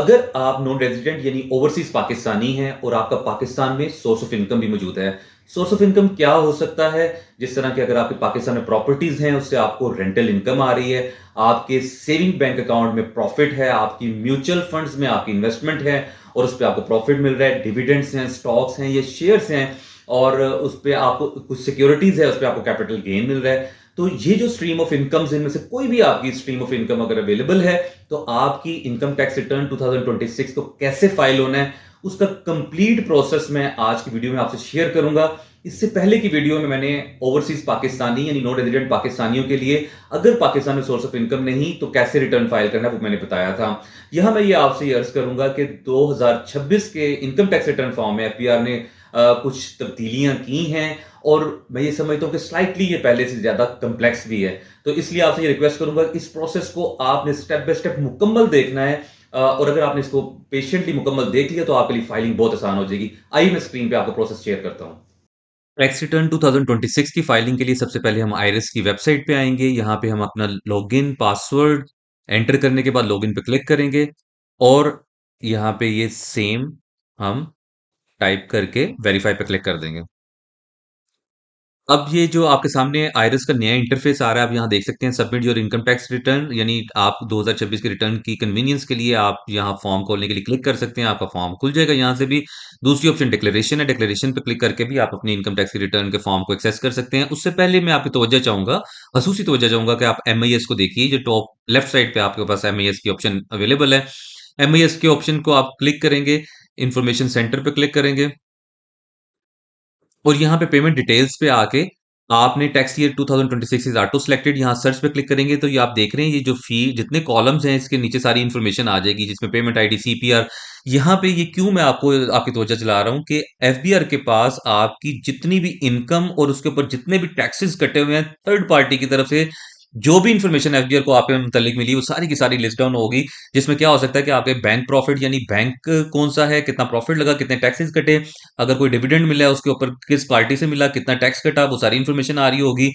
अगर आप non resident यानी ओवरसीज पाकिस्तानी हैं और आपका पाकिस्तान में सोर्स ऑफ इनकम भी मौजूद है। सोर्स ऑफ इनकम क्या हो सकता है? जिस तरह के अगर आपके पाकिस्तान में प्रॉपर्टीज हैं, उससे आपको रेंटल इनकम आ रही है, आपके सेविंग बैंक अकाउंट में प्रॉफिट है, आपकी म्यूचुअल फंड्स में आपकी इन्वेस्टमेंट है और उस पे आपको प्रॉफिट मिल रहा है, डिविडेंड्स हैं, स्टॉक्स हैं, ये शेयर्स हैं और उस पे आपको कुछ सिक्योरिटीज है, उस पे आपको कैपिटल गेन मिल रहा है। तो ये जो स्ट्रीम ऑफ इनकम्स, इनमें से कोई भी आपकी स्ट्रीम ऑफ इनकम अगर अवेलेबल है, तो आपकी इनकम टैक्स रिटर्न 2026 को कैसे फाइल होना है, उसका कंप्लीट प्रोसेस मैं आज की वीडियो में आपसे शेयर करूंगा। इससे पहले की वीडियो में मैंने ओवरसीज पाकिस्तानी यानी नॉन रेजिडेंट पाकिस्तानियों के लिए अगर पाकिस्तान में सोर्स ऑफ इनकम नहीं तो कैसे रिटर्न फाइल करना है वो मैंने बताया था। यहां मैं ये आपसे ये अर्ज करूंगा कि 2026 के इनकम टैक्स रिटर्न फॉर्म में एफबीआर ने कुछ तब्दीलियां की हैं और मैं ये समझता हूं कि स्लाइटली ये पहले से ज्यादा कम्प्लेक्स भी है। तो इसलिए आपसे ये रिक्वेस्ट करूंगा, इस प्रोसेस को आपने स्टेप बाय स्टेप मुकम्मल देखना है और अगर आपने इसको पेशेंटली मुकम्मल देख लिया तो आपके लिए फाइलिंग बहुत आसान हो जाएगी। आइए मैं स्क्रीन पे आपको प्रोसेस शेयर करता हूं। टैक्स रिटर्न 2026 की फाइलिंग के लिए सबसे पहले हम आईआरएस की वेबसाइट पे आएंगे। यहाँ पे हम अपना लॉगिन पासवर्ड एंटर करने के बाद लॉगिन पे क्लिक करेंगे और यहाँ पे ये सेम हम टाइप करके वेरीफाई पे क्लिक कर देंगे। अब ये जो आपके सामने आइरिस का नया इंटरफेस आ रहा है, आप यहाँ देख सकते हैं submit your income tax return, यानी आप 2026 के रिटर्न की कन्वीनियंस के लिए आप यहाँ फॉर्म खोलने के लिए क्लिक कर सकते हैं, आपका फॉर्म खुल जाएगा यहाँ से भी। दूसरी ऑप्शन डिक्लेरेशन है, डिक्लेरेशन पे क्लिक करके भी आप अपनी इनकम टैक्स की रिटर्न के फॉर्म को एक्सेस कर सकते हैं। उससे पहले मैं आपकी तवज्जो चाहूंगा, खसूसी तवज्जो चाहूंगा कि आप एमआईएस को देखिए, जो टॉप लेफ्ट साइड पे आपके पास एमआईएस की ऑप्शन अवेलेबल है। एमआईएस के ऑप्शन को आप क्लिक करेंगे, इंफॉर्मेशन सेंटर पे क्लिक करेंगे और यहाँ पे पेमेंट डिटेल्स पे आके आपने tax year 2026 is auto selected, यहाँ सर्च पे क्लिक करेंगे तो ये आप देख रहे हैं, ये जो फी जितने कॉलम्स हैं इसके नीचे सारी इन्फॉर्मेशन आ जाएगी, जिसमें पेमेंट आईडी, सीपीआर। यहाँ पे ये क्यों मैं आपको आपकी तवज्जो दिला रहा हूँ कि एफबीआर के पास आपकी जितनी भी इनकम और उसके ऊपर जितने भी टैक्सेस कटे हुए हैं थर्ड पार्टी की तरफ से, जो भी इन्फॉर्मेशन एफबीआर को आपके मुतालिक मिली वो सारी की सारी लिस्ट डाउन होगी। जिसमें क्या हो सकता है कि आपके बैंक प्रॉफिट यानी बैंक कौन सा है, कितना प्रॉफिट लगा, कितने टैक्सेस कटे, अगर कोई डिविडेंड मिला है उसके ऊपर किस पार्टी से मिला, कितना टैक्स कटा, वो सारी इन्फॉर्मेशन आ रही होगी।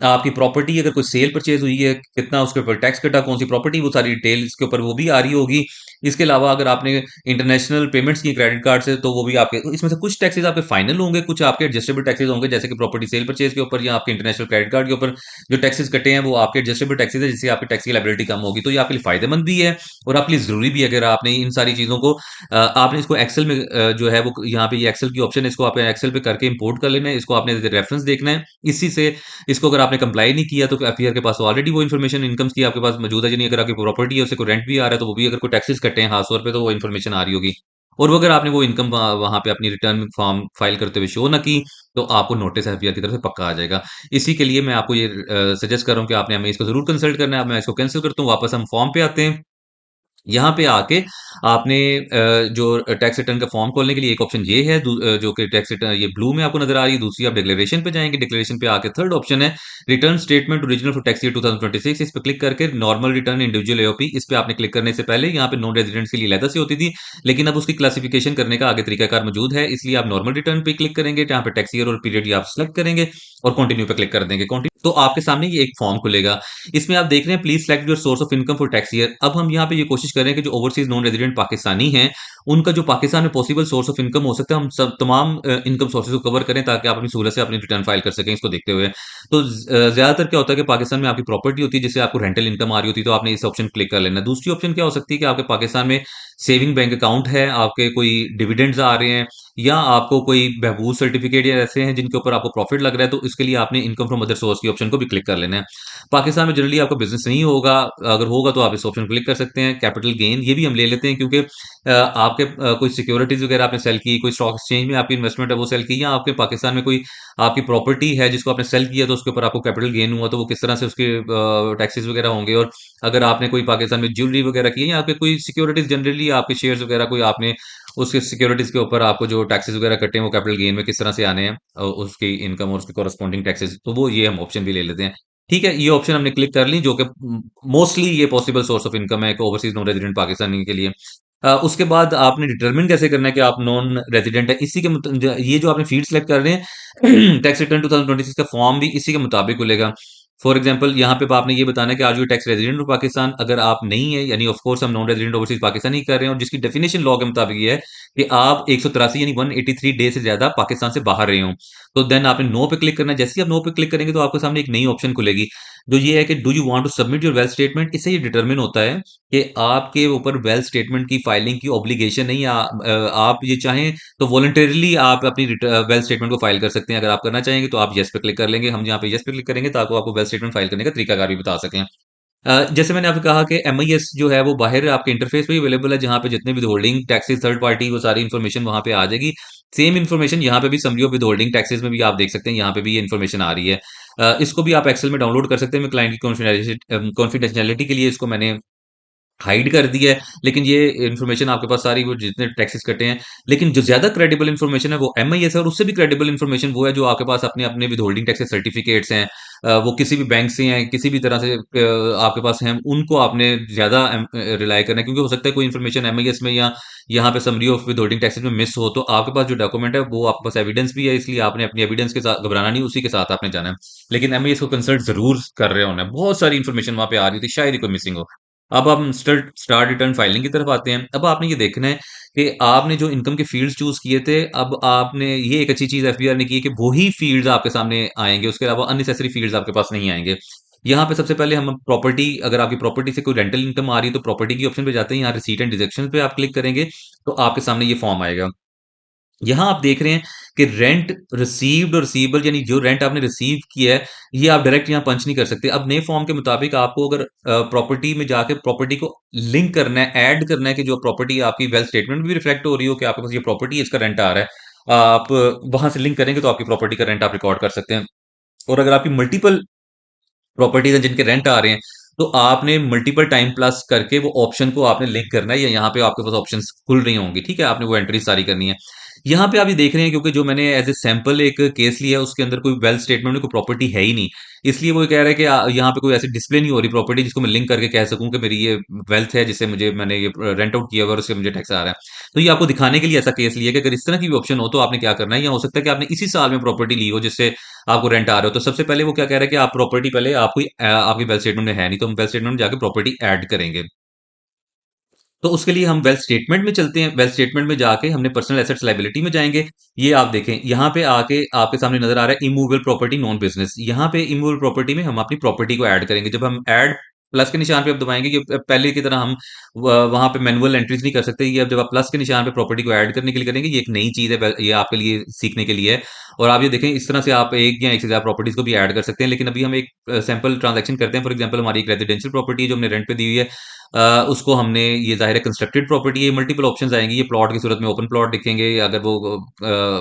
आपकी प्रॉपर्टी अगर कोई सेल परचेज हुई है, कितना उसके ऊपर टैक्स कटा, कौन सी प्रॉपर्टी, वो सारी डिटेल इसके ऊपर वो भी आ रही होगी। इसके अलावा अगर आपने इंटरनेशनल पेमेंट्स की क्रेडिट कार्ड से तो वो भी आपके, इसमें से कुछ टैक्सेस आपके फाइनल होंगे, कुछ आपके एडजस्टेबल टैक्सेस होंगे, जैसे कि प्रॉपर्टी सेल परचेज के ऊपर या आपके इंटरनेशनल क्रेडिट कार्ड के ऊपर जो टैक्सेस कटे हैं वो आपके एडजस्टेबल टैक्सेस है, जिससे आपकी टैक्स की लायबिलिटी कम होगी। तो ये आपके लिए फायदेमंद भी है और आपके लिए जरूरी भी है। अगर आपने इन सारी चीजों को आपने इसको एक्सेल में जो है वो यहाँ पे ये एक्सेल की ऑप्शन है, इसको आप एक्सेल पे करके इंपोर्ट कर लेना है, इसको आपने रेफरेंस देखना है इसी से। इसको अगर आपने कंप्लाई नहीं किया तो एफआईआर के पास ऑलरेडी वो इन्फॉर्मेशन इनकम्स की आपके पास मौजूद है, यानी अगर आपकी प्रॉपर्टी है उससे कोई रेंट भी आ रहा है तो वो भी, अगर कोई टैक्सेस कटे हैं खास तौर पे तो वो इन्फॉर्मेशन आ रही होगी। और वो अगर आपने वो इनकम वहां पे अपनी रिटर्न फॉर्म फाइल करते हुए शो ना की तो आपको नोटिस एफबीआर की तरफ से पक्का आ जाएगा। इसी के लिए मैं आपको ये सजेस्ट कर रहा हूँ कि आपने हमें इसको जरूर कंसल्ट करना है। अब मैं इसको कैंसिल करता हूँ, वापस हम फॉर्म पे आते हैं। यहाँ पे आके आपने जो टैक्स रिटर्न का फॉर्म खोलने के लिए एक ऑप्शन ये है, जो कि टैक्स रिटर्न ये ब्लू में आपको नजर आ रही है। दूसरी आप डिक्लेरेशन पे जाएंगे, डिक्लेरेशन पे आके थर्ड ऑप्शन है return statement original for tax year 2026, इस पे क्लिक करके नॉर्मल रिटर्न, इंडिविजुअल एओपी, इस पे आपने क्लिक करने से पहले यहाँ पे नॉन रेजिडेंट्स के लिए अलग से होती थी, लेकिन अब उसकी क्लासिफिकेशन करने का आगे तरीकाकार मौजूद है, इसलिए आप नॉर्मल रिटर्न पे क्लिक करेंगे, जहाँ पे टैक्स ईयर और पीरियड आप सेलेक्ट करेंगे और कंटिन्यू पे क्लिक कर देंगे। कंटिन्यू तो आपके सामने ये एक फॉर्म खुलेगा। इसमें आप देख रहे हैं please select your source of income for tax year. अब हम यहाँ पे ये कोशिश कर रहे हैं कि जो ओवरसीज नॉन रेजिडेंट पाकिस्तानी हैं उनका जो पाकिस्तान में पॉसिबल सोर्स ऑफ इनकम हो सकता है, हम सब तमाम इनकम सोर्सेज को कवर करें ताकि आप अपनी सहूलत से अपनी रिटर्न फाइल कर सकें इसको देखते हुए। तो ज्यादातर क्या होता है कि पाकिस्तान में आपकी प्रॉपर्टी होती है जिससे आपको रेंटल इनकम आ रही होती है, तो आपने इस ऑप्शन क्लिक कर लेना। दूसरी ऑप्शन क्या हो सकती है कि आपके पाकिस्तान में सेविंग बैंक अकाउंट है, आपके कोई डिविडेंड्स आ रहे हैं या आपको कोई बहबूद सर्टिफिकेट या ऐसे हैं जिनके ऊपर आपको प्रॉफिट लग रहा है, तो इसके लिए आपने इनकम फ्रॉम अदर सोर्स की ऑप्शन को भी क्लिक कर लेना है। पाकिस्तान में जनरली आपका बिजनेस नहीं होगा, अगर होगा तो आप इस ऑप्शन क्लिक कर सकते हैं। कैपिटल गेन ये भी हम ले लेते हैं क्योंकि आपके कोई सिक्योरिटीज वगैरह आपने सेल की, कोई स्टॉक एक्सचेंज में आपकी इन्वेस्टमेंट है वो सेल की, या आपके पाकिस्तान में कोई आपकी प्रॉपर्टी है जिसको आपने सेल किया तो उसके ऊपर आपको कैपिटल गेन हुआ, तो वो किस तरह से उसके टैक्सेस वगैरह होंगे। और अगर आपने कोई पाकिस्तान में ज्वेलरी वगैरह की है या आपके कोई सिक्योरिटीज, जनरली आपके शेयर्स वगैरह कोई आपने उसके सिक्योरिटीज के ऊपर आपको जो टैक्सेस वगैरह कटे हैं वो कैपिटल गेन में किस तरह से आने हैं, उसकी इनकम और उसके कॉरस्पॉन्डिंग टैक्सेस, तो वो ये हम ऑप्शन भी ले लेते हैं। ठीक है, ये ऑप्शन हमने क्लिक कर ली, जो कि मोस्टली ये पॉसिबल सोर्स ऑफ इनकम है ओवरसीज नॉन रेजिडेंट पाकिस्तानी के लिए। उसके बाद आपने डिटरमिन कैसे करना है कि आप नॉन रेजिडेंट है, इसी के ये जो आपने फील्ड सेलेक्ट कर रहे हैं टैक्स रिटर्न 2026 का फॉर्म भी इसी के मुताबिक खुलेगा। फॉर एग्जांपल यहाँ पे आपने ये बताना है कि are you tax resident of Pakistan? अगर आप नहीं है, यानी ऑफ कोर्स हम नॉन रेजिडेंट ओवरसीज पाकिस्तानी कर रहे हैं और जिसकी डेफिनिशन लॉ के मुताबिक ये है कि आप 183 यानी 183 डे से ज्यादा पाकिस्तान से बाहर रहे हो, तो देन आपने नो पे क्लिक करना है। जैसे ही आप नो पे क्लिक करेंगे तो आपके सामने एक नई ऑप्शन खुलेगी, जो ये है कि do you want to submit your wealth statement. इससे ये डिटरमिन होता है कि आपके ऊपर वेल्थ स्टेटमेंट की फाइलिंग की ऑब्लिगेशन नहीं, आप ये चाहें तो वॉलंटरीली आप अपनी वेल्थ स्टेटमेंट को फाइल कर सकते हैं। अगर आप करना चाहेंगे तो आप येस पे क्लिक कर लेंगे। हम यहाँ पे येस पे क्लिक करेंगे ताकि आपको वेल्थ स्टेटमेंट फाइल करने का तरीकाकार भी बता सकें। जैसे मैंने आपको कहा कि एमआईएस जो है वो बाहर आपके इंटरफेस पे ही अवेलेबल है, जहाँ पे जितने भी विदहोल्डिंग टैक्सेस थर्ड पार्टी वो सारी इन्फॉर्मेशन वहाँ पे आ जाएगी। सेम इन्फॉर्मेशन यहाँ पे भी समरी ऑफ विदहोल्डिंग टैक्सेस में भी आप देख सकते हैं, यहाँ पे भी ये इन्फॉर्मेशन आ रही है। इसको भी आप एक्सेल में डाउनलोड कर सकते हैं। मैं क्लाइंट की कॉन्फिडेंशियलिटी के लिए इसको मैंने हाइड कर दिया है, लेकिन ये इन्फॉर्मेशन आपके पास सारी वो जितने टैक्सेस कटे हैं। लेकिन जो ज़्यादा क्रेडिबल इन्फॉर्मेशन है वो एमआईएस है, और उससे भी क्रेडिबल इन्फॉर्मेशन वो है जो आपके पास अपने विथहोल्डिंग टैक्सेस सर्टिफिकेट्स हैं। वो किसी भी बैंक से हैं, किसी भी तरह से आपके पास हैं, उनको आपने ज़्यादा रिलाय करना है, क्योंकि हो सकता है कोई इन्फॉर्मेशन एमआईएस में या यहाँ पे समरी ऑफ विथहोल्डिंग टैक्सेस में मिस हो, तो आपके पास जो डॉक्यूमेंट है वो आपके पास एविडेंस भी है, इसलिए आपने अपनी एविडेंस के साथ घबराना नहीं, उसी के साथ आपने जाना है। लेकिन एमआईएस को कंसल्ट ज़रूर कर रहे होना है। बहुत सारी इन्फॉर्मेशन वहाँ पे आ रही थी, शायद ही कोई मिसिंग हो। अब हम स्टार रिटर्न फाइलिंग की तरफ आते हैं। अब आपने ये देखना है कि आपने जो इनकम के फील्ड्स चूज़ किए थे, अब आपने ये एक अच्छी चीज़ एफबीआर ने की है कि वही फील्ड्स आपके सामने आएँगे, उसके अलावा अननेसेसरी फील्ड्स आपके पास नहीं आएँगे। यहाँ पे सबसे पहले हम प्रॉपर्टी, अगर आपकी प्रॉपर्टी से कोई रेंटल इनकम आ रही है, तो प्रॉपर्टी की ऑप्शन पे जाते हैं। यहाँ रिसीट एंड डिडक्शन पे आप क्लिक करेंगे, तो आपके सामने ये फॉर्म आएगा। यहाँ आप देख रहे हैं कि रेंट रिसीव्ड और रिसीवेबल, यानी जो रेंट आपने रिसीव किया है, ये आप डायरेक्ट यहाँ पंच नहीं कर सकते। अब नए फॉर्म के मुताबिक आपको अगर प्रॉपर्टी में जाके प्रॉपर्टी को लिंक करना है, ऐड करना है, कि जो प्रॉपर्टी आपकी वेल्थ स्टेटमेंट में भी रिफ्लेक्ट हो रही हो कि आपके पास ये प्रॉपर्टी है, इसका रेंट आ रहा है, आप वहां से लिंक करेंगे तो आपकी प्रॉपर्टी का रेंट आप रिकॉर्ड कर सकते हैं। और अगर आपकी मल्टीपल प्रॉपर्टीज हैं जिनके रेंट आ रहे हैं, तो आपने मल्टीपल टाइम प्लस करके वो ऑप्शन को आपने लिंक करना है, या यहाँ पे आपके पास ऑप्शंस खुल रही होंगी, ठीक है, आपने वो एंट्री सारी करनी है। यहाँ पे आप ये देख रहे हैं, क्योंकि जो मैंने एज ए सैंपल एक केस लिया है, उसके अंदर कोई वेल्थ स्टेटमेंट में कोई प्रॉपर्टी है ही नहीं, इसलिए वो कह रहा है कि यहाँ पे कोई ऐसी डिस्प्ले नहीं हो रही प्रॉपर्टी जिसको मैं लिंक करके कह सकूं कि मेरी ये वेल्थ है, जिससे मैंने ये रेंट आउट किया हुआ है और उससे मुझे टैक्स आ रहा है। तो ये आपको दिखाने के लिए ऐसा केस लिया कि अगर इस तरह की भी ऑप्शन हो तो आपने क्या करना है, या हो सकता है कि आपने इसी साल में प्रॉपर्टी ली हो जिससे आपको रेंट आ रहा हो। तो सबसे पहले वो क्या कह रहा है कि आप प्रॉपर्टी पहले आपको आपकी वेल्थ स्टेटमेंट में है नहीं, तो हम वेल्थ स्टेटमेंट में जाके प्रॉपर्टी ऐड करेंगे। तो उसके लिए हम वेल्थ स्टेटमेंट में चलते हैं। वेल्थ स्टेटमेंट में जाके हमने पर्सनल एसेट्स लायबिलिटी में जाएंगे। ये आप देखें, यहाँ पे आके आपके सामने नजर आ रहा है इमूवेबल प्रॉपर्टी नॉन बिजनेस। यहाँ पे इमूवेबल प्रॉपर्टी में हम अपनी प्रॉपर्टी को ऐड करेंगे। जब हम ऐड प्लस के निशान पे अब दबाएंगे, कि पहले की तरह हम वहां पे मैनुअल एंट्रीज नहीं कर सकते। ये अब जब आप प्लस के निशान पे प्रॉपर्टी को ऐड करने के लिए करेंगे, ये एक नई चीज है, ये आपके लिए सीखने के लिए है। और आप ये देखें, इस तरह से आप एक या एक से ज्यादा प्रॉपर्टीज को भी ऐड कर सकते हैं। लेकिन अभी हम एक सैंपल ट्रांजेक्शन करते हैं। फॉर एग्जाम्पल, हमारी एक रेजिडेंशियल प्रॉपर्टी है जो हमने रेंट पे दी हुई है। उसको हमने, ये ज़ाहिर है कंस्ट्रक्टेड प्रॉपर्टी है, मल्टीपल ऑप्शंस आएँगी। ये प्लॉट की सूरत में ओपन प्लॉट लिखेंगे, अगर वो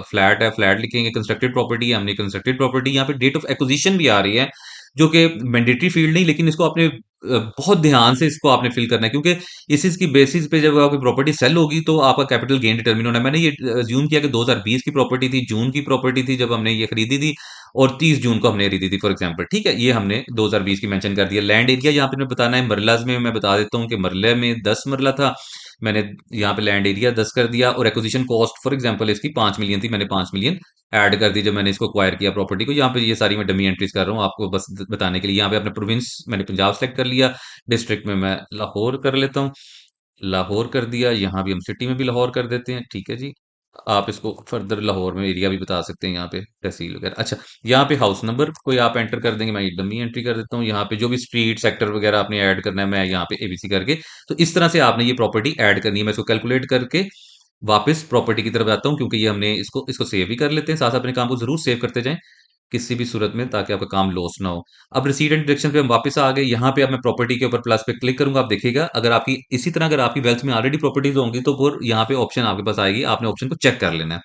फ्लैट है, फ्लैट लिखेंगे। कंस्ट्रक्टेड प्रॉपर्टी है, हमने कंस्ट्रक्टेड प्रॉपर्टी। यहाँ पे डेट ऑफ एक्विजिशन भी आ रही है, जो कि मैंडेटरी फील्ड नहीं, लेकिन इसको आपने बहुत ध्यान से इसको आपने फिल करना है, क्योंकि इस चीज़ की बेसिस पे जब आपकी प्रॉपर्टी सेल होगी तो आपका कैपिटल गेन डिटरमिन होना है। मैंने ये अज़्यूम किया कि 2020 की प्रॉपर्टी थी, जून की प्रॉपर्टी थी जब हमने ये खरीदी थी, और 30 जून को हमने खरीदी थी फॉर एग्जांपल, ठीक है? ये हमने 2020 की मेंशन कर दिया। लैंड एरिया यहाँ पे हमें बताना है, मरलाज़ में मैं बता देता हूँ कि मरले में 10 मरला था। मैंने यहाँ पे लैंड एरिया 10 कर दिया, और एक्विजिशन कॉस्ट फॉर एग्जांपल इसकी 5 मिलियन थी, मैंने 5 मिलियन ऐड कर दी जब मैंने इसको एक्वायर किया प्रॉपर्टी को। यहाँ पे ये सारी मैं डमी एंट्रीज कर रहा हूँ आपको बस बताने के लिए। यहाँ पे अपने प्रोविंस मैंने पंजाब सेलेक्ट कर लिया, डिस्ट्रिक्ट में मैं लाहौर कर लेता हूँ, लाहौर कर दिया। यहाँ भी हम सिटी में भी लाहौर कर देते हैं, ठीक है जी। आप इसको फर्दर लाहौर में एरिया भी बता सकते हैं, यहाँ पे तहसील वगैरह। अच्छा, यहाँ पे हाउस नंबर कोई आप एंटर कर देंगे, मैं ये डमी एंट्री कर देता हूँ। यहाँ पे जो भी स्ट्रीट सेक्टर वगैरह आपने ऐड करना है, मैं यहाँ पे एबीसी करके, तो इस तरह से आपने ये प्रॉपर्टी ऐड करनी है। मैं इसको कैलकुलेट करके वापस प्रॉपर्टी की तरफ आता हूँ, क्योंकि ये हमने इसको इसको सेव ही कर लेते हैं। साथ साथ अपने काम को जरूर सेव करते जाएं किसी भी सूरत में, ताकि आपका काम लॉस ना हो। अब रिसीट एंड डिडक्शन पे हम वापस आ गए। यहाँ पे अब मैं प्रॉपर्टी के ऊपर प्लस पे क्लिक करूंगा। आप देखिएगा, अगर आपकी इसी तरह अगर आपकी वेल्थ में ऑलरेडी प्रॉपर्टीज होंगी तो फिर यहाँ पे ऑप्शन आपके पास आएगी, आपने ऑप्शन को चेक कर लेना है।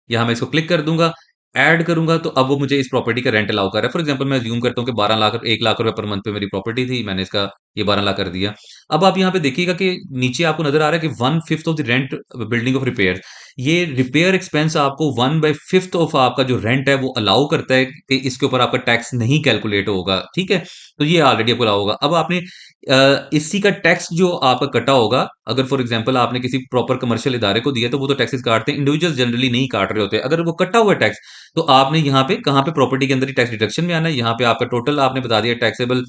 यहाँ मैं इसको क्लिक कर दूंगा, ऐड करूंगा, तो अब वो मुझे इस प्रॉपर्टी का रेंट अलाउ कर रहा है। फॉर एग्जांपल मैं अज्यूम करता हूँ कि 12 लाख 1 लाख रुपए पर मंथ पे मेरी प्रॉपर्टी थी, मैंने इसका ये 12 लाख कर दिया। अब आप यहाँ पे देखिएगा कि नीचे आपको नज़र आ रहा है कि 1/5 of the rent building of repair. ये रिपेयर एक्सपेंस आपको 1/5 ऑफ आपका जो रेंट है वो अलाउ करता है कि इसके ऊपर आपका टैक्स नहीं कैलकुलेट होगा, ठीक है? तो ये ऑलरेडी आपको अलाउ होगा। अब आपने इसी का टैक्स जो आपका कटा होगा, अगर फॉर एग्जांपल आपने किसी प्रॉपर कमर्शियल इदारे को दिया, तो वो तो टैक्सेस काटते हैं, इंडिविजुअल्स जनरली नहीं काट रहे होते। अगर वो कटा हुआ है टैक्स, तो आपने यहाँ पे कहाँ पे प्रॉपर्टी के अंदर ही टैक्स डिडक्शन में आना है। यहाँ पे आपका टोटल आपने बता दिया टैक्सेबल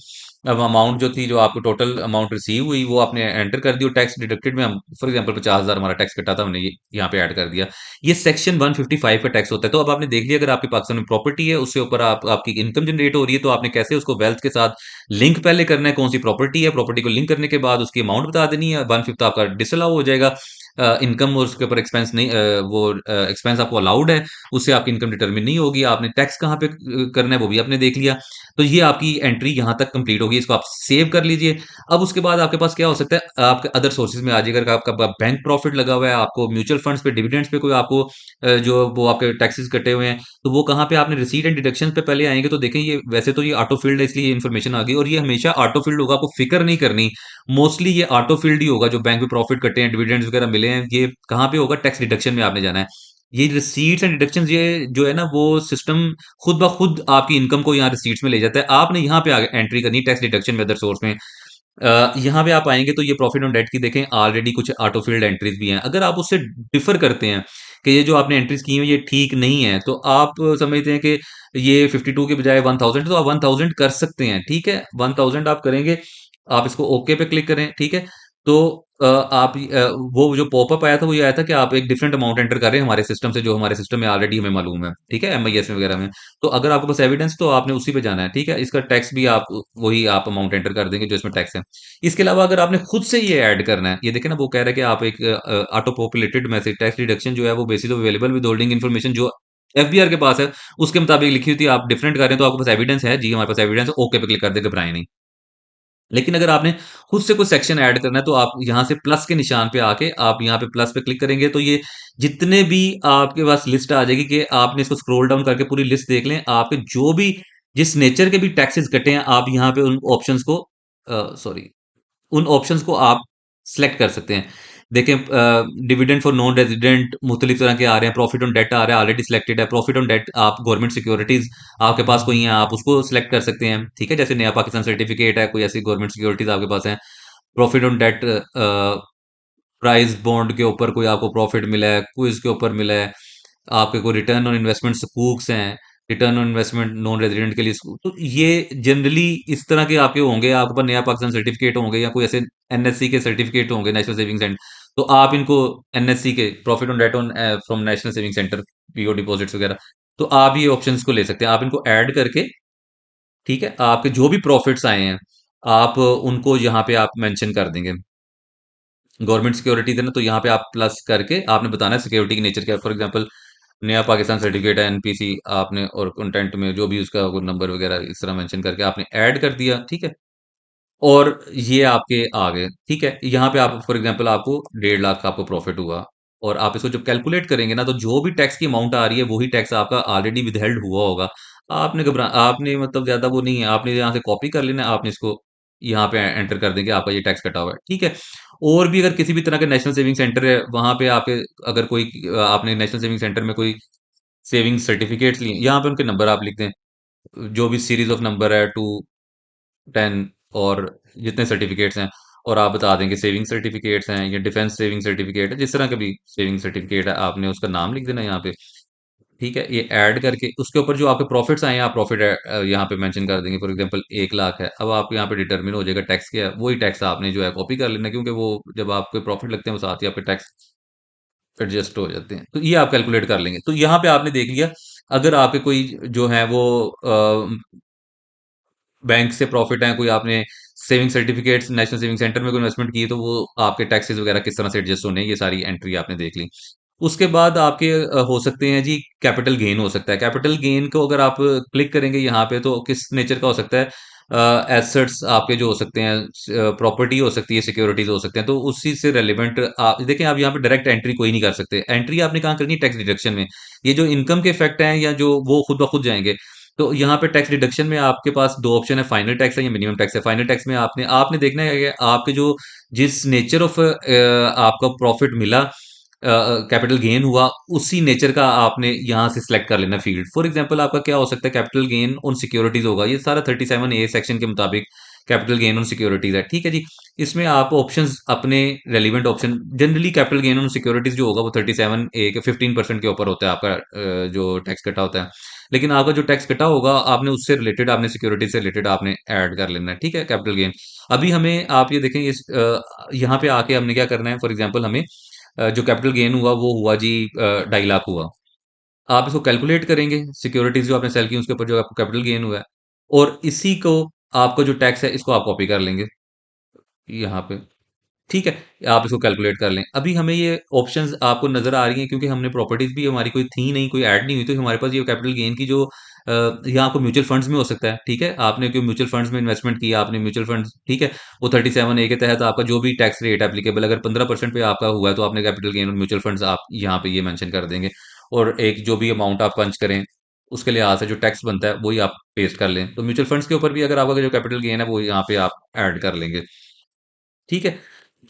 अब अमाउंट जो थी, जो आपको टोटल अमाउंट रिसीव हुई, वो आपने एंटर कर दी और टैक्स डिडक्टेड में हम फॉर एग्जांपल 50,000 हमारा टैक्स कटा था, हमने ये यहाँ पे ऐड कर दिया। ये सेक्शन 155 का टैक्स होता है। तो अब आपने देख लिया, अगर आपके पाकिस्तान में प्रॉपर्टी है, उससे ऊपर आपकी इनकम जनरेट हो रही है, तो आपने कैसे उसको वेल्थ के साथ लिंक पहले करना है, कौन सी प्रॉपर्टी है, प्रॉपर्टी को लिंक करने के बाद उसकी अमाउंट बता देनी है, 1/5 आपका डिसअलाउ हो जाएगा। इनकम और उसके ऊपर एक्सपेंस नहीं, वो एक्सपेंस आपको अलाउड है, उससे आपकी इनकम डिटरमिन नहीं होगी। आपने टैक्स कहाँ पे करना है वो भी आपने देख लिया। तो ये आपकी एंट्री यहाँ तक कंप्लीट होगी, इसको आप सेव कर लीजिए। अब उसके बाद आपके पास क्या हो सकता है, आपके अदर सोर्सेज में आ जाएगा, अगर आपका बैंक प्रॉफिट लगा हुआ है, आपको म्यूचुअल फंड्स पे डिविडेंड्स पे कोई आपको जो वो आपके टैक्सेस कटे हुए हैं, तो वो कहाँ पे आपने रिसीट एंड डिडक्शन पे पहले आएंगे। तो देखें, ये वैसे तो ये ऑटो फिल्ड है, इसलिए ये इन्फॉर्मेशन आ गई, और ये हमेशा ऑटो फिल्ड होगा, आपको फिक्र नहीं करनी। मोस्टली ये ऑटो फिल्ड ही होगा, जो बैंक में प्रॉफिट कटे हैं, डिविडेंड्स वगैरह मिले हैं, ये कहाँ पे होगा, टैक्स डिडक्शन में आपने जाना है। ये रिसीट्स एंड डिडक्शंस, ये जो है ना, वो सिस्टम खुद ब खुद आपकी इनकम को यहाँ रिसीट्स में ले जाता है। आपने यहाँ पे आगे एंट्री करनी टैक्स डिडक्शन में, अदर सोर्स में। यहाँ पे आप आएंगे तो ये प्रॉफिट ऑन डेट की देखें, ऑलरेडी कुछ ऑटोफिल्ड एंट्रीज भी हैं। अगर आप उससे डिफर करते हैं कि ये जो आपने एंट्रीज की हैं ये ठीक नहीं है, तो आप समझते हैं कि ये 52 के बजाय 1000, तो आप 1000 कर सकते हैं, ठीक है? 1000 आप करेंगे, आप इसको ओके पे क्लिक करें, ठीक है? तो वो जो पॉपअप आया था, वो ये आया था कि आप एक डिफरेंट अमाउंट एंटर कर रहे हैं हमारे सिस्टम से, जो हमारे सिस्टम में ऑलरेडी हमें मालूम है, ठीक है? एमआईएस में वगैरह में। तो अगर आपके पास एविडेंस, तो आपने उसी पे जाना है, ठीक है? इसका टैक्स भी आप वही आप अमाउंट एंटर कर देंगे जो इसमें टैक्स है। इसके अलावा अगर आपने खुद से ये ऐड करना है, ये देखें ना, वो कह रहा है कि आप एक auto populated message tax deduction जो है वो basis available with holding information जो एफबीआर के पास है, उसके मुताबिक लिखी हुई थी, आप डिफरेंट कर रहे हैं, तो आपके पास एविडेंस है जी, हमारे पास एविडेंस है, ओके पे क्लिक कर दे, घबराएं नहीं। लेकिन अगर आपने खुद से कोई सेक्शन ऐड करना है, तो आप यहाँ से प्लस के निशान पे आके आप यहाँ पे प्लस पे क्लिक करेंगे, तो ये जितने भी आपके पास लिस्ट आ जाएगी, कि आपने इसको स्क्रॉल डाउन करके पूरी लिस्ट देख लें, आपके जो भी जिस नेचर के भी टैक्सेस कटे हैं, आप यहाँ पे उन ऑप्शंस को सॉरी उन ऑप्शंस को आप सिलेक्ट कर सकते हैं। देखें, डिविडेंड फॉर नॉन रेजिडेंट मुख्तलिफ तरह के आ रहे हैं, प्रॉफिट ऑन डेट आ रहा है, ऑलरेडी सिलेक्टेड है। प्रॉफिट ऑन डेट आप गवर्नमेंट सिक्योरिटीज आपके पास कोई हैं, आप उसको सिलेक्ट कर सकते हैं, ठीक है? जैसे नया पाकिस्तान सर्टिफिकेट है, कोई ऐसी गवर्नमेंट सिक्योरिटीज आपके पास है। Profit on debt, price bond के ऊपर कोई आपको प्रॉफिट मिला है, क्विज के ऊपर मिला है, आपके कोई रिटर्न ऑन इन्वेस्टमेंट सकूक्स हैं, return on investment non resident के लिए तो ये जनरली इस तरह के आपके होंगे, आपके पास नया पाकिस्तान सर्टिफिकेट होंगे, या कोई ऐसे एनएससी के सर्टिफिकेट होंगे, नेशनल सेविंग सेंटर। तो आप इनको एनएससी के profit on debt on from national saving centre, PO deposits वगैरह, तो आप ये ऑप्शंस को ले सकते हैं, आप इनको ऐड करके, ठीक है? आपके जो भी प्रॉफिट्स आए हैं, आप उनको यहाँ पे आप मेंशन कर देंगे। गवर्नमेंट सिक्योरिटीज है ना, तो यहाँ पे आप प्लस करके आपने बताना है सिक्योरिटी की नेचर क्या है। फॉर एग्जांपल, नया पाकिस्तान सर्टिफिकेट है, एनपीसी आपने, और कंटेंट में जो भी उसका नंबर वगैरह इस तरह मेंशन करके आपने ऐड कर दिया, ठीक है? और ये आपके आ गए, ठीक है? यहाँ पे आप फॉर एग्जांपल आपको 1.5 लाख का आपको प्रॉफिट हुआ, और आप इसको जब कैलकुलेट करेंगे ना, तो जो भी टैक्स की अमाउंट आ रही है, वही टैक्स आपका ऑलरेडी विदहेल्ड हुआ होगा। आपने मतलब ज्यादा वो नहीं है, आपने यहाँ से कॉपी कर लेना है, आपने इसको यहाँ पे एंटर कर देंगे, आपका ये टैक्स कटा हुआ है, ठीक है? और भी अगर किसी भी तरह का नेशनल सेविंग सेंटर है, वहां पे आपके अगर कोई आपने नेशनल सेविंग सेंटर में कोई सेविंग सर्टिफिकेट्स लिए, यहाँ पे उनके नंबर आप लिख दें, जो भी सीरीज ऑफ नंबर है, 2, 10, और जितने सर्टिफिकेट्स हैं, और आप बता देंगे सेविंग सर्टिफिकेट्स हैं या डिफेंस सेविंग सर्टिफिकेट है, जिस तरह का भी सेविंग सर्टिफिकेट है, आपने उसका नाम लिख देना यहाँ पे, ठीक है? ये ऐड करके उसके ऊपर जो आपके प्रॉफिट्स आए हैं, आप प्रॉफिट यहाँ पे मेंशन कर देंगे। फॉर एग्जांपल 1 लाख है, अब आप यहाँ पे डिटरमिन हो जाएगा टैक्स क्या है, वही टैक्स आपने जो है कॉपी कर लेना, क्योंकि वो जब आपके प्रॉफिट लगते हैं, वो साथ ही आपके टैक्स एडजस्ट हो जाते हैं, तो ये आप कैलकुलेट कर लेंगे। तो यहाँ पे आपने देख लिया, अगर आपके कोई जो है वो बैंक से प्रॉफिट है, कोई आपने saving certificates national saving centre में कोई इन्वेस्टमेंट की है, तो वो आपके टैक्सेस वगैरह किस तरह से एडजस्ट होने हैं, ये सारी एंट्री आपने देख ली। उसके बाद आपके हो सकते हैं जी, कैपिटल गेन हो सकता है। कैपिटल गेन को अगर आप क्लिक करेंगे यहाँ पे, तो किस नेचर का हो सकता है, एसेट्स आपके जो हो सकते हैं, प्रॉपर्टी हो सकती है, सिक्योरिटीज हो सकते हैं, तो उसी से रेलिवेंट आप देखें, आप यहाँ पे डायरेक्ट एंट्री कोई नहीं कर सकते। एंट्री आपने कहाँ करनी है, टैक्स डिडक्शन में। ये जो इनकम के इफेक्ट हैं, या जो वो खुद ब खुद जाएंगे। तो यहाँ पे टैक्स डिडक्शन में आपके पास 2 ऑप्शन है, फाइनल टैक्स है या मिनिमम टैक्स है। फाइनल टैक्स में आपने आपने देखना है कि आपके जो जिस नेचर ऑफ आपका प्रॉफिट मिला, कैपिटल गेन हुआ, उसी नेचर का आपने यहाँ से सिलेक्ट कर लेना फील्ड। फॉर एग्जांपल आपका क्या हो सकता है, कैपिटल गेन ऑन सिक्योरिटीज होगा। ये सारा 37A सेक्शन के मुताबिक कैपिटल गेन ऑन सिक्योरिटीज है, ठीक है जी। इसमें आप ऑप्शंस अपने relevant option, generally capital gain on securities जो होगा वो 37A के 15% के ऊपर होता है आपका, जो टैक्स कटा होता है। लेकिन आपका जो टैक्स कटा होगा आपने उससे रिलेटेड, आपने सिक्योरिटी से रिलेटेड आपने ऐड कर लेना है, ठीक है, कैपिटल गेन। अभी हमें आप ये देखें, इस यहाँ पे आके हमने क्या करना है, फॉर एग्जांपल हमें जो कैपिटल गेन हुआ वो हुआ जी 2.5 लाख हुआ। आप इसको कैलकुलेट करेंगे, सिक्योरिटीज जो आपने सेल की उसके ऊपर जो आपको कैपिटल गेन हुआ है, और इसी को आपको जो टैक्स है इसको आप कॉपी कर लेंगे यहाँ पे, ठीक है। आप इसको कैलकुलेट कर लें। अभी हमें ये ऑप्शंस आपको नज़र आ रही हैं क्योंकि हमने प्रॉपर्टीज़ भी हमारी कोई थी नहीं, कोई ऐड नहीं हुई, तो हमारे पास ये कैपिटल गेन की जो यहाँ आपको म्यूचुअल फंड्स में हो सकता है, ठीक है। आपने कोई म्यूचुअल फंड्स में इन्वेस्टमेंट किया, आपने म्यूचुअल फंड्स, ठीक है, वो 37A के तहत आपका जो भी टैक्स रेट एप्लीकेबल, अगर 15% पे आपका हुआ है तो आपने कैपिटल गेन और म्यूचुअल फंड्स आप यहाँ पे ये मेंशन कर देंगे। और एक जो भी अमाउंट आप पंच करें, उसके लिहाज से जो टैक्स बनता है वही आप पेस्ट कर लें। तो म्यूचुअल फंड्स के ऊपर भी अगर आपका जो कैपिटल गेन है वो यहाँ पे आप ऐड कर लेंगे, ठीक है।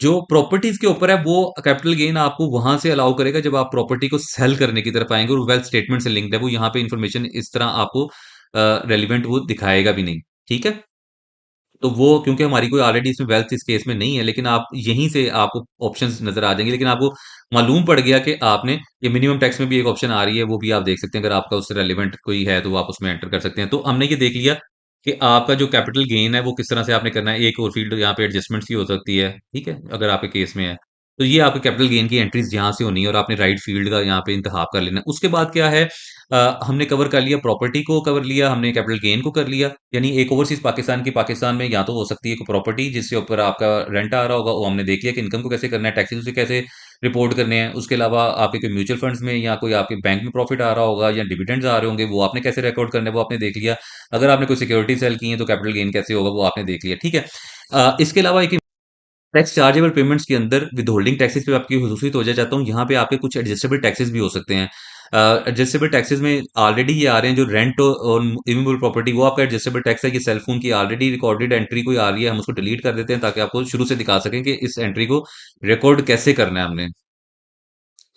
जो प्रॉपर्टीज के ऊपर है वो कैपिटल गेन आपको वहां से अलाउ करेगा जब आप प्रॉपर्टी को सेल करने की तरफ आएंगे, और वेल्थ स्टेटमेंट से लिंक्ड है वो, यहाँ पे इंफॉर्मेशन इस तरह आपको रेलिवेंट वो दिखाएगा भी नहीं, ठीक है। तो वो क्योंकि हमारी कोई ऑलरेडी इसमें वेल्थ इस केस में नहीं है, लेकिन आप यहीं से आपको ऑप्शंस नजर आ जाएंगे। लेकिन आपको मालूम पड़ गया कि आपने ये मिनिमम टैक्स में भी एक ऑप्शन आ रही है, वो भी आप देख सकते हैं। अगर आपका उससे रेलिवेंट कोई है तो वो आप उसमें एंटर कर सकते हैं। तो हमने ये देख लिया कि आपका जो कैपिटल गेन है वो किस तरह से आपने करना है। एक और फील्ड यहाँ पे एडजस्टमेंट्स की हो सकती है, ठीक है, अगर आपके केस में है। तो ये आपके कैपिटल गेन की एंट्रीज यहाँ से होनी है और आपने राइट फील्ड का यहाँ पे इंतखाब कर लेना है। उसके बाद क्या है, हमने कवर कर लिया, प्रॉपर्टी को कवर लिया, हमने कैपिटल गेन को कर लिया। यानी एक ओवरसीज पाकिस्तान की, पाकिस्तान में या तो हो सकती है कोई प्रॉपर्टी जिसके ऊपर आपका रेंट आ रहा होगा, वो हमने देख लिया कि इनकम को कैसे करना है, टैक्सेस उसे कैसे रिपोर्ट करने हैं। उसके अलावा आपके कोई म्यूचुअल फंड्स में या कोई आपके बैंक में प्रॉफिट आ रहा होगा या डिविडेंड्स आ रहे होंगे, वो आपने कैसे रिकॉर्ड करना है वो आपने देख लिया। अगर आपने कोई सिक्योरिटी सेल की है तो कैपिटल गेन कैसे होगा वो आपने देख लिया, ठीक है। इसके अलावा एक टैक्स चार्जेबल पेमेंट्स के अंदर विदहोल्डिंग टैक्सेस पे आपकी हुसूसी तवज्जो चाहता हूँ। यहाँ पे आपके कुछ एडजस्टेबल टैक्सेस भी हो सकते हैं। एडजस्टेबल टैक्सेस में ऑलरेडी ये आ रहे हैं, जो रेंट ऑन इमूवेबल प्रॉपर्टी वो आपका एडजस्टेबल टैक्स है। ये सेल फोन की ऑलरेडी रिकॉर्डेड एंट्री कोई आ रही है, हम उसको डिलीट कर देते हैं ताकि आपको शुरू से दिखा सकें कि इस एंट्री को रिकॉर्ड कैसे करना है हमने।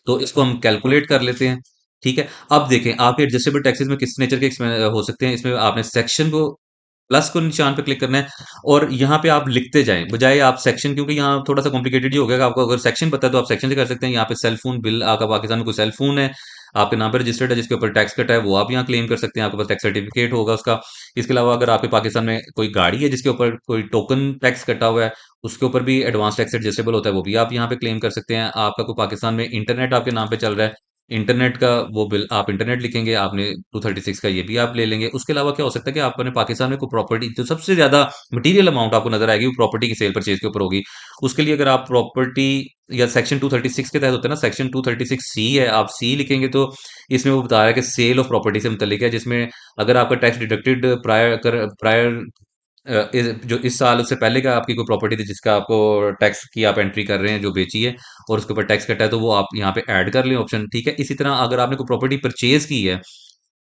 तो इसको हम कैलकुलेट कर लेते हैं, ठीक है। अब देखें आपके एडजस्टेबल टैक्सेस में किस नेचर के हो सकते हैं। इसमें आपने सेक्शन को, प्लस को निशान पे क्लिक करना है और यहाँ पे आप लिखते जाएं, बजाय आप सेक्शन, क्योंकि यहाँ थोड़ा सा कॉम्प्लिकेटेड ही हो गया। आपको अगर सेक्शन पता है तो आप सेक्शन से कर सकते हैं। यहाँ पे सेल फोन बिल, आपका पाकिस्तान में कोई सेल फोन है आपके नाम पर रजिस्टर्ड है जिसके ऊपर टैक्स कटा है, वो आप यहाँ क्लेम कर सकते हैं। आपके पास टैक्स सर्टिफिकेट होगा उसका। इसके अलावा अगर आपके पाकिस्तान में कोई गाड़ी है जिसके ऊपर कोई टोकन टैक्स कटा हुआ है, उसके ऊपर भी एडवांस टैक्स एडजस्टेबल होता है, वो भी आप यहाँ पे क्लेम कर सकते हैं। आपका कोई पाकिस्तान में इंटरनेट आपके नाम पे चल रहा है, इंटरनेट का वो बिल आप इंटरनेट लिखेंगे, आपने 236 का ये भी आप ले लेंगे। उसके अलावा क्या हो सकता है कि आपने पाकिस्तान में कोई प्रॉपर्टी, जो सबसे ज्यादा मटीरियल अमाउंट आपको नजर आएगी वो प्रॉपर्टी की सेल परचेज के ऊपर होगी। उसके लिए अगर आप प्रॉपर्टी या सेक्शन 236 के तहत होता है ना, सेक्शन 236C है, आप सी लिखेंगे तो इसमें वो बता रहा है कि सेल ऑफ प्रॉपर्टी से मुतल्लिक है, जिसमें अगर आपका टैक्स डिडक्टेड प्रायर जो इस साल, उससे पहले का आपकी कोई प्रॉपर्टी थी जिसका आपको टैक्स की आप एंट्री कर रहे हैं, जो बेची है और उसके ऊपर टैक्स कटा है, तो वो आप यहाँ पे ऐड कर लें ऑप्शन, ठीक है। इसी तरह अगर आपने कोई प्रॉपर्टी परचेज की है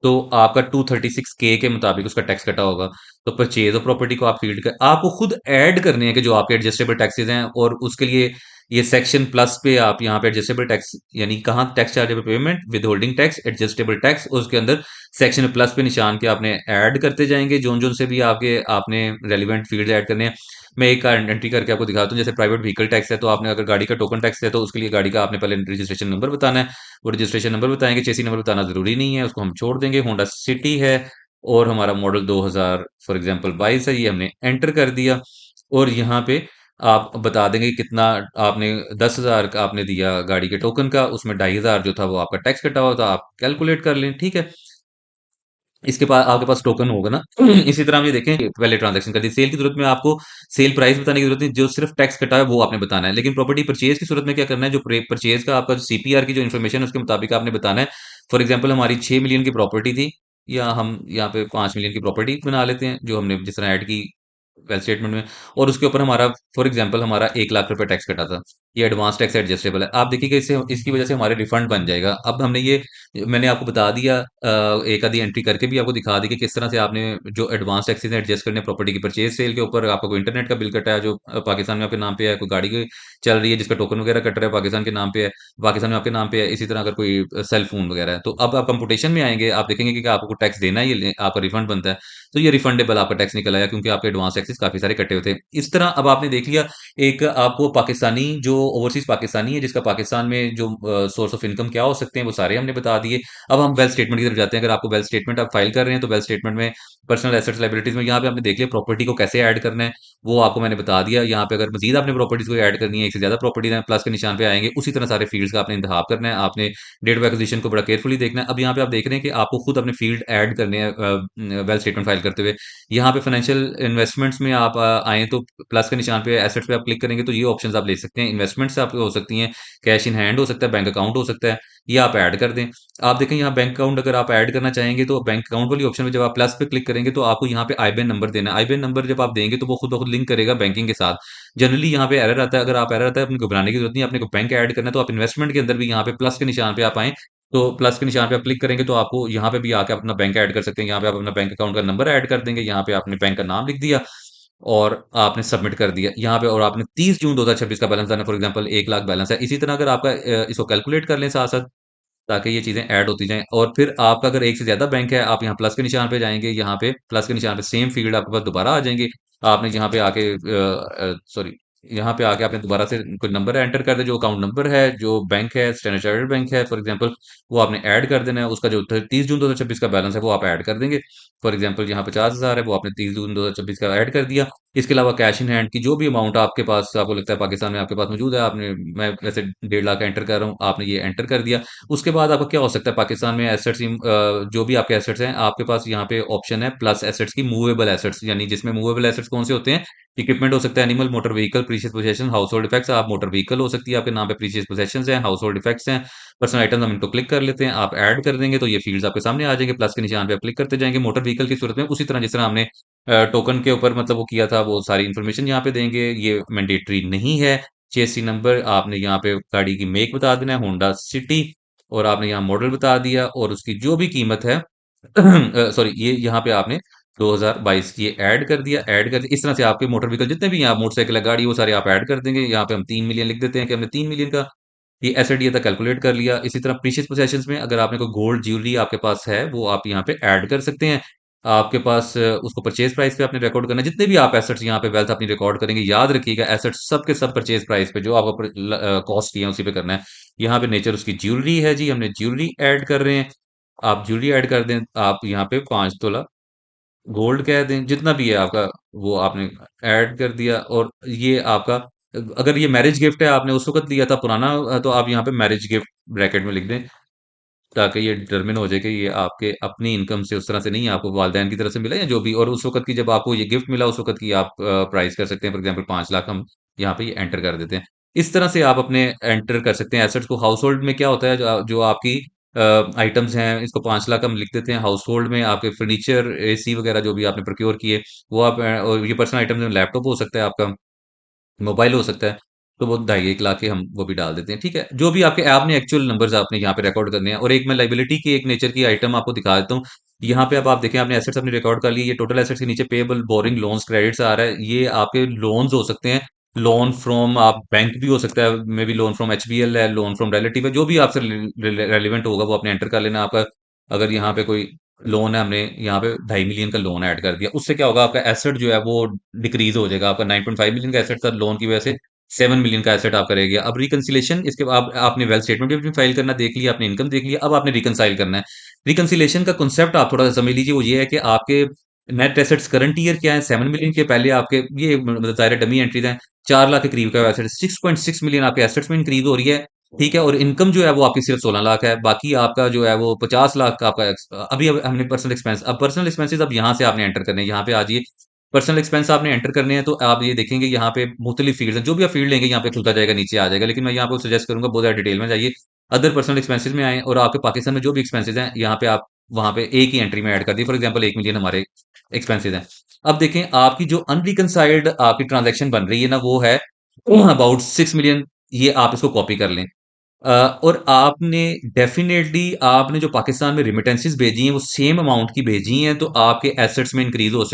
तो आपका 236K के मुताबिक उसका टैक्स कटा होगा। तो परचेज ऑफ प्रॉपर्टी को आप फील्ड कर, आपको खुद ऐड करने हैं कि जो आपके एडजस्टेबल टैक्सेस हैं, और उसके लिए ये सेक्शन प्लस पे आप यहाँ पे एडजस्टेबल टैक्स, यानी कहाँ tax chargeable payment, with holding tax, adjustable tax, और उसके अंदर सेक्शन प्लस पे निशान के आपने ऐड करते जाएंगे जोन जोन से भी आपके आपने रेलिवेंट फील्ड ऐड करने हैं। मैं एक एंट्री करके आपको दिखाता हूँ। जैसे प्राइवेट व्हीकल टैक्स है, तो आपने अगर गाड़ी का टोकन टैक्स है तो उसके लिए गाड़ी का आपने पहले रजिस्ट्रेशन नंबर बताना है। वो रजिस्ट्रेशन नंबर बताएंगे, चेसी नंबर बताना जरूरी नहीं है, उसको हम छोड़ देंगे। होंडा सिटी है और हमारा मॉडल 2000 फॉर एग्जांपल 22 है, ये हमने एंटर कर दिया। और यहाँ पे आप बता देंगे कितना आपने, 10,000 का आपने दिया गाड़ी के टोकन का, उसमें 2,500 जो था वो आपका टैक्स कटा हुआ था, आप कैलकुलेट कर लें, ठीक है। इसके पास आपके पास टोकन होगा ना। इसी तरह हम ये देखें कि पहले ट्रांजैक्शन कर दी। सेल की सूरत में आपको सेल प्राइस बताने की जरूरत नहीं, जो सिर्फ टैक्स कटा है वो आपने बताना है। लेकिन प्रॉपर्टी परचेज की सूरत में क्या करना है, जो परचेज का आपका सीपीआर की जो इन्फॉर्मेशन है उसके मुताबिक आपने बताना है। फॉर एग्जाम्पल हमारी 6 मिलियन की प्रॉपर्टी थी, या हम यहाँ पे 5 मिलियन की प्रॉपर्टी बना लेते हैं जो हमने जिस तरह ऐड की। वेल्थ स्टेटमेंट में, और उसके ऊपर हमारा फॉर एग्जांपल हमारा 1 लाख रुपए टैक्स कटा था। ये एडवांस टैक्स एडजस्टेबल है। आप देखिएगा इससे इसकी वजह से हमारे रिफंड बन जाएगा। अब हमने ये मैंने आपको बता दिया, एक आधी एंट्री करके भी आपको दिखा दी कि किस तरह से आपने जो एडवांस टैक्सेस एडजस्ट करने प्रॉपर्टी की परचेज सेल के ऊपर, आपका कोई इंटरनेट का बिल कटा है जो पाकिस्तान में आपके नाम पे है, कोई गाड़ी की चल रही है जिसका टोकन वगैरह कट रहा है पाकिस्तान के नाम पे है, पाकिस्तान में आपके नाम पे है। इसी तरह अगर कोई सेल फोन वगैरह है, तो अब आप कंप्यूटेशन में आएंगे, आप देखेंगे कि आपको टैक्स देना है, ये आपका रिफंड बनता है। तो ये रिफंडेबल आपका टैक्स निकल आया, क्योंकि आपके एडवांस टैक्सेस काफ़ी सारे कटे हुए थे। इस तरह अब आपने देख लिया, एक आपको पाकिस्तानी जो ओवरसीज़ पाकिस्तानी है, जिसका पाकिस्तान में जो सोर्स ऑफ इनकम क्या हो सकते हैं, वो सारे हमने बता दिए। अब हम वेल्थ स्टेटमेंट की तरफ जाते हैं। अगर आपको वेल्थ स्टेटमेंट आप फाइल कर रहे हैं, तो वेल्थ स्टेटमेंट में पर्सनल एसेट्स लायबिलिटीज़ में यहाँ पे आपने देख लिया प्रॉपर्टी को कैसे ऐड करना है, वो आपको मैंने बता दिया। यहाँ पे अगर मज़ीद आपने प्रॉपर्टीज़ को ऐड करनी है, एक से ज़्यादा प्रॉपर्टीज़ हैं, प्लस के निशान पे आएँगे, उसी तरह सारे फ़ील्ड्स का आपने इंतखाब करना है। आपने डेट ऑफ एक्विजिशन को बड़ा केयरफुली देखना है। अब यहाँ पे आप देख रहे हैं कि आपको खुद अपने फ़ील्ड ऐड करने हैं वेल्थ स्टेटमेंट फाइल करते हुए। यहाँ पे फाइनेंशियल इन्वेस्टमेंट्स में आप आएँ, तो प्लस के निशान पे एसेट्स पे आप क्लिक करेंगे, तो ये ऑप्शंस आप ले सकते हैं। इन्वेस्टमेंट्स आपकी हो सकती हैं, कैश इन हैंड हो सकता है, बैंक अकाउंट हो सकता है, ये आप ऐड कर दें। आप देखें यहाँ बैंक अकाउंट अगर आप ऐड करना चाहेंगे, तो बैंक अकाउंट वाली ऑप्शन में जब आप प्लस पे क्लिक करेंगे, तो आपको यहाँ पे आईबीएन नंबर देना है। आईबीएन नंबर जब आप देंगे, तो वो खुद ब खुद लिंक करेगा बैंकिंग के साथ। जनरली यहाँ पे एरर आता है, अगर आप एरर आता है, अपनी घबराने की जरूरत नहीं है। आपने को बैंक ऐड करना है, तो आप इन्वेस्टमेंट के अंदर भी यहाँ पे प्लस के निशान पे आप आएँ, तो प्लस के निशान पे आप क्लिक करेंगे, तो आपको यहाँ पे भी आके अपना बैंक ऐड कर सकते हैं। यहाँ पे आप अपना बैंक अकाउंट का नंबर ऐड कर देंगे, यहाँ पे आपने बैंक का नाम लिख दिया और आपने सबमिट कर दिया यहाँ पे, और आपने 30 जून 2026 का बैलेंस आना, फॉर एग्जांपल 1 लाख बैलेंस है। इसी तरह अगर आपका इसको कैलकुलेट कर लें साथ-साथ, ताकि ये चीज़ें ऐड होती जाएँ। और फिर आपका अगर एक से ज़्यादा बैंक है, आप यहाँ प्लस के निशान पे जाएँगे, यहाँ पे प्लस के निशान पे सेम फील्ड आपके पास दोबारा आ जाएँगे। आपने यहाँ पे आके सॉरी, यहाँ पे आके आपने दोबारा से कोई नंबर एंटर कर दिया, जो अकाउंट नंबर है, जो बैंक है, स्टैंडर्ड चार्टर्ड बैंक है फॉर एग्जांपल, वो आपने ऐड कर देना है। उसका जो 30 जून 2026 का बैलेंस है, वो आप ऐड कर देंगे। फॉर एग्जांपल यहाँ 50,000 है, वो आपने 30 जून 2026 का ऐड कर दिया। इसके अलावा कैश इन हैंड की जो भी अमाउंट आपके पास, आपको लगता है पाकिस्तान में आपके पास मौजूद है, आपने मैं वैसे 1.5 लाख एंटर कर रहा हूँ, आपने ये एंटर कर दिया। उसके बाद आपका क्या हो सकता है पाकिस्तान में एसेट्स जो भी आपके एसेट्स हैं, आपके पास यहाँ पे ऑप्शन है प्लस एसेट्स की, मूवेबल एसेट्स, यानी जिसमें मूवेबल एसेट्स कौन से होते हैं, इक्विपमेंट हो सकता है, animal, motor vehicle, precious possession, house hold effects. आप मोटर व्हीकल हो सकती है आपके नाम पे, प्रीशियस पोजेशन हैं, हाउस होल्ड इफेक्ट्स हैं, पर्सनल आइटम्स, हम इनको क्लिक कर लेते हैं, आप ऐड कर देंगे, तो ये फील्ड्स आपके सामने आ जाएंगे। प्लस के निशान पे आप क्लिक करते जाएंगे। मोटर व्हीकल की सूरत में उसी तरह जिस तरह हमने टोकन के ऊपर मतलब वो किया था, वो सारी इन्फॉर्मेशन यहाँ पे देंगे। ये मैंडेटरी नहीं है। चेसी नंबर आपने यहाँ पे गाड़ी की मेक बता देना है, होंडा सिटी, और आपने यहाँ मॉडल बता दिया, और उसकी जो भी कीमत है सॉरी, ये यहाँ पे आपने 2022 की ऐड कर दिया। ऐड कर इस तरह से आपके मोटर व्हीकल जितने भी हैं, आप मोटरसाइकिल है, गाड़ी, वो सारे आप ऐड कर देंगे। यहाँ पे हम 3 मिलियन लिख देते हैं कि हमने 3 मिलियन का ये एसेट ये था, कैलकुलेट कर लिया। इसी तरह प्रीशियस पोजेशंस में अगर आपने कोई गोल्ड ज्वेलरी आपके पास है, वो आप यहाँ पे ऐड कर सकते हैं। आपके पास उसको परचेज प्राइस पे आपने रिकॉर्ड करना है। जितने भी आप एसेट्स यहाँ पे वेल्थ अपनी रिकॉर्ड करेंगे, याद रखिएगा एसेट्स सब के सब परचेज प्राइस पे जो आपका कॉस्ट किया है उसी पे करना है। यहाँ पे नेचर उसकी ज्वेलरी है जी, हमने ज्वेलरी ऐड कर रहे हैं। आप ज्वेलरी ऐड कर दें, आप यहाँ पे 5 तोला गोल्ड कह दें, जितना भी है आपका, वो आपने ऐड कर दिया। और ये आपका अगर ये मैरिज गिफ्ट है, आपने उस वक़्त लिया था पुराना, तो आप यहाँ पे मैरिज गिफ्ट ब्रैकेट में लिख दें, ताकि ये डिटरमिन हो जाए कि ये आपके अपनी इनकम से उस तरह से नहीं है, आपको वालिदैन की तरफ से मिला या जो भी, और उस वक़्त की जब आपको ये गिफ्ट मिला, उस वक़्त की आप प्राइस कर सकते हैं। फॉर एग्ज़ाम्पल 5 लाख हम यहाँ पे ये एंटर कर देते हैं। इस तरह से आप अपने एंटर कर सकते हैं एसेट्स को। हाउसहोल्ड में क्या होता है, जो आपकी आइटम्स हैं, इसको 5 लाख हम लिख देते हैं। हाउसहोल्ड में आपके फर्नीचर, एसी वगैरह जो भी आपने प्रोक्योर किए, वो आप और ये पर्सनल आइटम्स में लैपटॉप हो सकता है आपका, मोबाइल हो सकता है, तो वो ढाई 1 लाख के हम वो भी डाल देते हैं, ठीक है? जो भी आपके आपने एक्चुअल नंबर्स आपने यहाँ पे रिकॉर्ड करने हैं। और एक मैं लायबिलिटी की एक नेचर की आइटम आपको दिखा देता हूँ। यहाँ पे अब आप देखें, आपने एसेट्स अपने रिकॉर्ड कर लिए, ये टोटल एसेट्स के नीचे पेएबल, बोरिंग, लोन्स, क्रेडिट्स आ रहा है। ये आपके लोन्स हो सकते हैं, लोन फ्रॉम आप बैंक भी हो सकता है, may be loan from HBL है, लोन फ्रॉम रिलेटिव है, जो भी आपसे रेलिवेंट होगा वो आपने एंटर कर लेना। आपका अगर यहाँ पे कोई लोन है, हमने यहाँ पे 2.5 मिलियन का लोन ऐड कर दिया, उससे क्या होगा, आपका एसेट जो है वो डिक्रीज हो जाएगा। आपका 9.5 मिलियन का एसेट था, लोन की वजह से 7 मिलियन का एसेट आपका रह गया। अब रिकंसिलिएशन, इसके बाद आपने वेल्थ स्टेटमेंट भी फाइल करना देख लिया, आपने इनकम देख लिया, अब आपने रिकंसाइल करना है। रिकंसिलिएशन का कांसेप्ट आप थोड़ा सा समझ लीजिए, वो ये है कि आपके नेट एसेट्स करंट ईयर क्या है, 7 मिलियन के पहले आपके ये मतलब ज़ाहिर डमी एंट्रीज हैं, 4 लाख के करीब का एसेट, 6.6 मिलियन आपके एसेट्स में इंक्रीज हो रही है, ठीक है? और इनकम जो है वो आपकी सिर्फ 16 लाख है, बाकी आपका जो है वो 50 लाख का आपका अभी अब हमने पर्सनल एक्सपेंस, अब पर्सनल एक्सपेंसेस अब यहाँ से आपने एंटर करने हैं। यहाँ पे आ जाइए, पर्सनल एक्सपेंस आपने एंटर करने हैं, तो आप ये देखेंगे यहाँ पे मुख्तलिफ फील्ड्स हैं, जो भी आप फील्ड लेंगे यहाँ पे खुलता जाएगा, नीचे आ जाएगा। लेकिन मैं यहाँ पे सजेस्ट करूंगा बहुत ज़्यादा डिटेल में जाइए, अदर पर्सनल एक्सपेंसेस में आए, और आपके पाकिस्तान में जो भी एक्सपेंसेस हैं यहाँ पे आप वहाँ पे एक ही एंट्री में ऐड कर दी। फॉर एग्ज़ाम्पल 1 मिलियन हमारे एक्सपेंसेस हैं। अब देखें आपकी जो अनरिकंसाइल्ड आपकी ट्रांज़ैक्शन बन रही है ना वो है अबाउट 6 मिलियन, ये आप इसको कॉपी कर लें। और आपने डेफ़िनेटली आपने जो पाकिस्तान में रेमिटेंसेस भेजी हैं वो सेम अमाउंट की भेजी हैं, तो आपके एसेट्स में इंक्रीज़ हो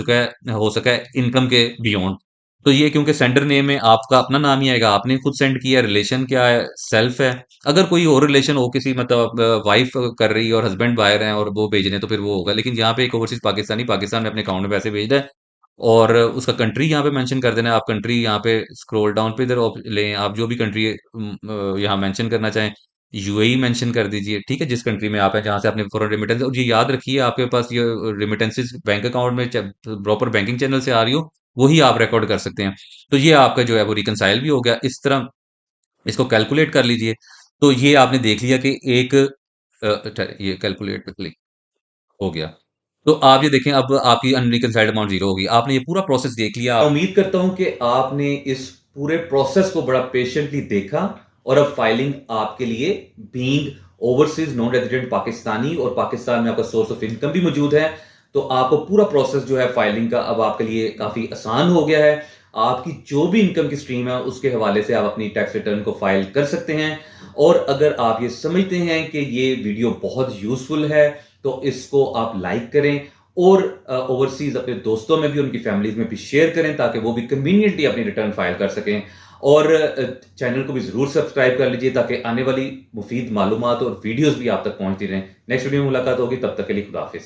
सका है इनकम के बियॉन्ड। तो ये क्योंकि सेंडर नेम में आपका अपना नाम ही आएगा, आपने खुद सेंड किया है, रिलेशन क्या है? सेल्फ है। अगर कोई और रिलेशन हो किसी मतलब वाइफ़ कर रही है और हस्बैंड बाहर हैं और वो भेज रहे हैं तो फिर वो होगा। लेकिन यहाँ पे एक ओवरसीज़ पाकिस्तानी पाकिस्तान में अपने अकाउंट में पैसे भेज रहा है और उसका कंट्री यहाँ पे मेंशन कर देना है। आप कंट्री यहाँ पे स्क्रॉल डाउन पे इधर लें, आप जो भी कंट्री यहाँ मेंशन करना चाहें, यूएई मेंशन कर दीजिए, ठीक है? जिस कंट्री में आप हैं, जहाँ से आपने फॉरेन रेमिटेंस, और ये याद रखिए आपके पास ये रेमिटेंसेस बैंक अकाउंट में प्रॉपर बैंकिंग चैनल से आ रही हो, वही आप रिकॉर्ड कर सकते हैं। तो ये आपका जो है वो रिकंसाइल भी हो गया। इस तरह इसको कैलकुलेट कर लीजिए। तो ये आपने देख लिया कि एक ये कैलकुलेट पे क्लिक हो गया। तो आप ये देखें अब आपकी अनरिकंसाइल्ड अमाउंट 0 होगी। आपने ये पूरा प्रोसेस देख लिया। मैं उम्मीद करता हूं कि आपने इस पूरे प्रोसेस को बड़ा पेशेंटली देखा और अब फाइलिंग आपके लिए being overseas non resident Pakistani और पाकिस्तान में आपका सोर्स ऑफ इनकम भी मौजूद है, तो आपको पूरा प्रोसेस जो है फाइलिंग का अब आपके लिए काफी आसान हो गया है। आपकी जो भी इनकम की स्ट्रीम है उसके हवाले से आप अपनी टैक्स रिटर्न को फाइल कर सकते हैं। और अगर आप ये समझते हैं कि ये वीडियो बहुत यूजफुल है तो इसको आप लाइक करें और ओवरसीज अपने दोस्तों में भी, उनकी फैमिलीज में भी शेयर करें ताकि वो भी कन्वीनियंटली अपनी रिटर्न फाइल कर सकें। और चैनल को भी जरूर सब्सक्राइब कर लीजिए ताकि आने वाली मुफीद मालूमात और वीडियोस भी आप तक पहुंचती रहें। नेक्स्ट वीडियो में मुलाकात होगी, तब तक के लिए खुदा हाफिज।